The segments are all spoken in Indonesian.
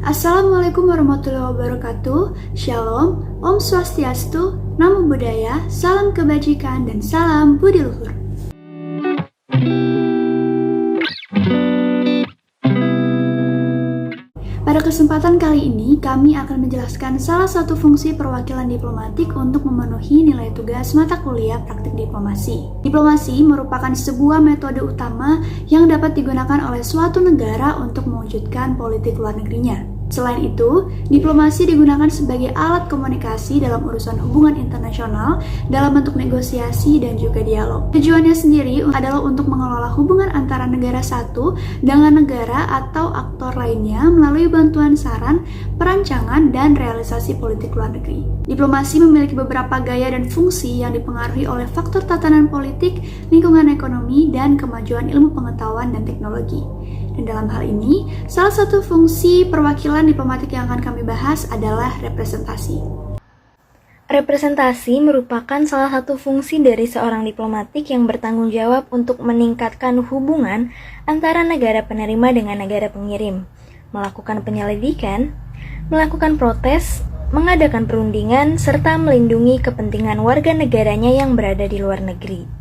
Assalamualaikum warahmatullahi wabarakatuh. Shalom, Om Swastiastu, Namo Buddhaya, salam kebajikan dan salam budi luhur. Pada kesempatan kali ini, kami akan menjelaskan salah satu fungsi perwakilan diplomatik untuk memenuhi nilai tugas mata kuliah praktik diplomasi. Diplomasi merupakan sebuah metode utama yang dapat digunakan oleh suatu negara untuk mewujudkan politik luar negerinya. Selain itu, diplomasi digunakan sebagai alat komunikasi dalam urusan hubungan internasional dalam bentuk negosiasi dan juga dialog. Tujuannya sendiri adalah untuk mengelola hubungan antara negara satu dengan negara atau aktor lainnya melalui bantuan saran, perancangan, dan realisasi politik luar negeri. Diplomasi memiliki beberapa gaya dan fungsi yang dipengaruhi oleh faktor tatanan politik, lingkungan ekonomi, dan kemajuan ilmu pengetahuan dan teknologi. Dan dalam hal ini, salah satu fungsi perwakilan diplomatik yang akan kami bahas adalah representasi. Representasi merupakan salah satu fungsi dari seorang diplomatik yang bertanggung jawab untuk meningkatkan hubungan antara negara penerima dengan negara pengirim, melakukan penyelidikan, melakukan protes, mengadakan perundingan, serta melindungi kepentingan warga negaranya yang berada di luar negeri.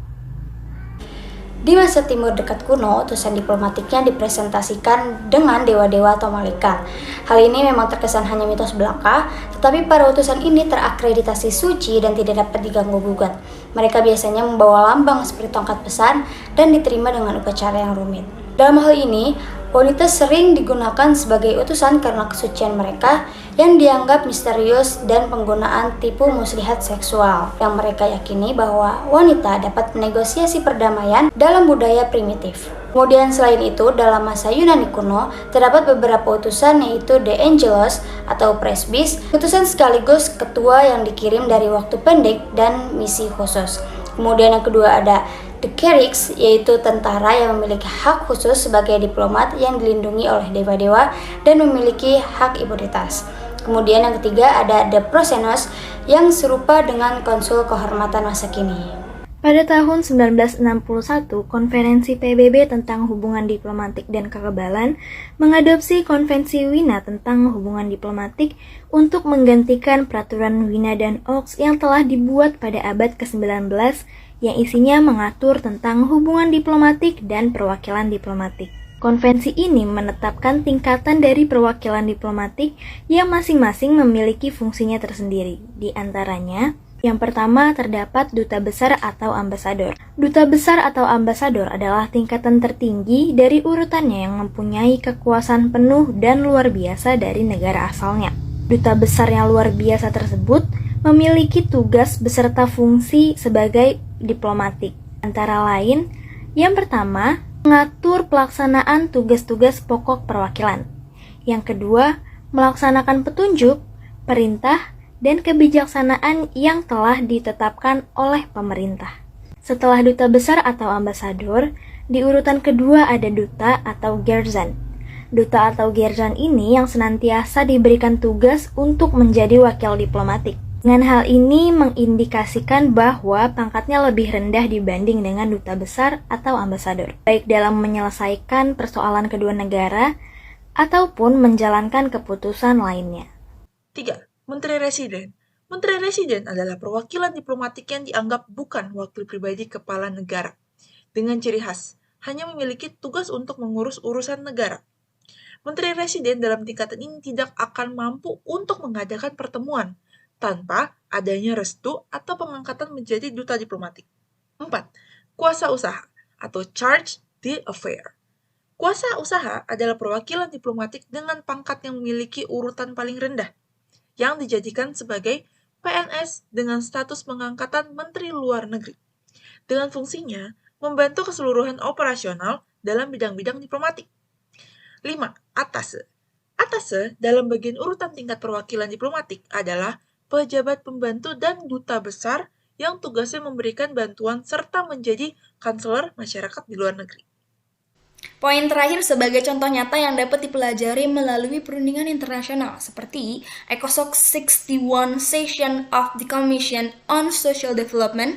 Di masa timur dekat kuno, utusan diplomatiknya dipresentasikan dengan dewa-dewa atau malaikat. Hal ini memang terkesan hanya mitos belaka, tetapi para utusan ini terakreditasi suci dan tidak dapat diganggu-gugat. Mereka biasanya membawa lambang seperti tongkat pesan dan diterima dengan upacara yang rumit. Dalam hal ini, wanita sering digunakan sebagai utusan karena kesucian mereka yang dianggap misterius dan penggunaan tipu muslihat seksual yang mereka yakini bahwa wanita dapat menegosiasi perdamaian dalam budaya primitif. Kemudian selain itu, dalam masa Yunani kuno, terdapat beberapa utusan yaitu The Angelos atau presbys, utusan sekaligus ketua yang dikirim dari waktu pendek dan misi khusus. Kemudian yang kedua ada The Clerics, yaitu tentara yang memiliki hak khusus sebagai diplomat yang dilindungi oleh dewa-dewa dan memiliki hak imunitas. Kemudian yang ketiga ada The Prosenos yang serupa dengan konsul kehormatan masa kini. Pada tahun 1961, Konferensi PBB tentang hubungan diplomatik dan kekebalan mengadopsi Konvensi Wina tentang hubungan diplomatik untuk menggantikan peraturan Wina dan Oaks yang telah dibuat pada abad ke-19 yang isinya mengatur tentang hubungan diplomatik dan perwakilan diplomatik. Konvensi ini menetapkan tingkatan dari perwakilan diplomatik yang masing-masing memiliki fungsinya tersendiri. Di antaranya, yang pertama terdapat duta besar atau ambasador. Duta besar atau ambasador adalah tingkatan tertinggi dari urutannya yang mempunyai kekuasaan penuh dan luar biasa dari negara asalnya. Duta besar yang luar biasa tersebut memiliki tugas beserta fungsi sebagai diplomatik. Antara lain, yang pertama, mengatur pelaksanaan tugas-tugas pokok perwakilan. Yang kedua, melaksanakan petunjuk, perintah, dan kebijaksanaan yang telah ditetapkan oleh pemerintah. Setelah duta besar atau ambasador, di urutan kedua ada duta atau gerzan. Duta atau gerzan ini yang senantiasa diberikan tugas untuk menjadi wakil diplomatik. Dengan hal ini mengindikasikan bahwa pangkatnya lebih rendah dibanding dengan duta besar atau ambasador, baik dalam menyelesaikan persoalan kedua negara ataupun menjalankan keputusan lainnya. 3. Menteri Residen. Menteri Residen adalah perwakilan diplomatik yang dianggap bukan wakil pribadi kepala negara, dengan ciri khas hanya memiliki tugas untuk mengurus urusan negara. Menteri Residen dalam tingkatan ini tidak akan mampu untuk mengadakan pertemuan tanpa adanya restu atau pengangkatan menjadi duta diplomatik. 4. Kuasa usaha atau charge d'affaires. Kuasa usaha adalah perwakilan diplomatik dengan pangkat yang memiliki urutan paling rendah, yang dijadikan sebagai PNS dengan status pengangkatan Menteri Luar Negeri, dengan fungsinya membantu keseluruhan operasional dalam bidang-bidang diplomatik. 5. Attaché. Attaché dalam bagian urutan tingkat perwakilan diplomatik adalah pejabat pembantu dan duta besar yang tugasnya memberikan bantuan serta menjadi kanseler masyarakat di luar negeri. Poin terakhir sebagai contoh nyata yang dapat dipelajari melalui perundingan internasional seperti ECOSOC 61 Session of the Commission on Social Development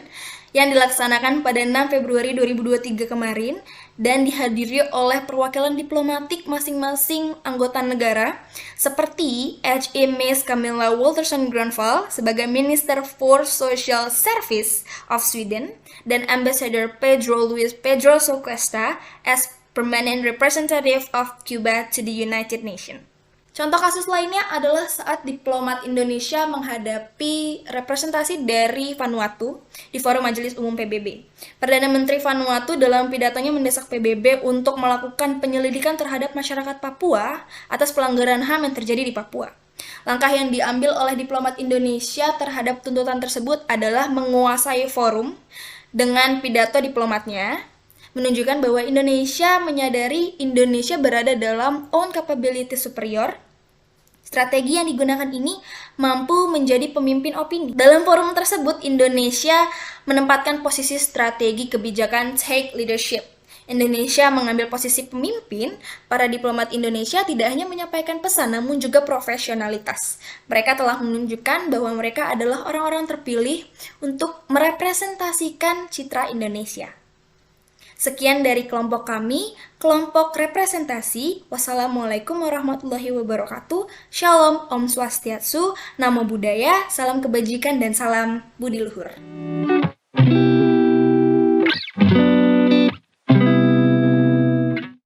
yang dilaksanakan pada 6 Februari 2023 kemarin dan dihadiri oleh perwakilan diplomatik masing-masing anggota negara seperti H.M.S. Camilla Waltersson Granvall sebagai Minister for Social Service of Sweden dan Ambassador Pedro Luis Pedro Socuesta as Permanent Representative of Cuba to the United Nations. Contoh kasus lainnya adalah saat diplomat Indonesia menghadapi representasi dari Vanuatu di forum Majelis Umum PBB. Perdana Menteri Vanuatu dalam pidatonya mendesak PBB untuk melakukan penyelidikan terhadap masyarakat Papua atas pelanggaran HAM yang terjadi di Papua. Langkah yang diambil oleh diplomat Indonesia terhadap tuntutan tersebut adalah menguasai forum dengan pidato diplomatnya, menunjukkan bahwa Indonesia menyadari Indonesia berada dalam own capability superior. Strategi yang digunakan ini mampu menjadi pemimpin opini. Dalam forum tersebut, Indonesia menempatkan posisi strategi kebijakan take leadership. Indonesia mengambil posisi pemimpin. Para diplomat Indonesia tidak hanya menyampaikan pesan, namun juga profesionalitas. Mereka telah menunjukkan bahwa mereka adalah orang-orang terpilih untuk merepresentasikan citra Indonesia. Sekian dari kelompok kami, kelompok representasi. Wassalamualaikum warahmatullahi wabarakatuh. Shalom, Om Swastiatsu, Namo Buddhaya, salam kebajikan dan salam budi luhur.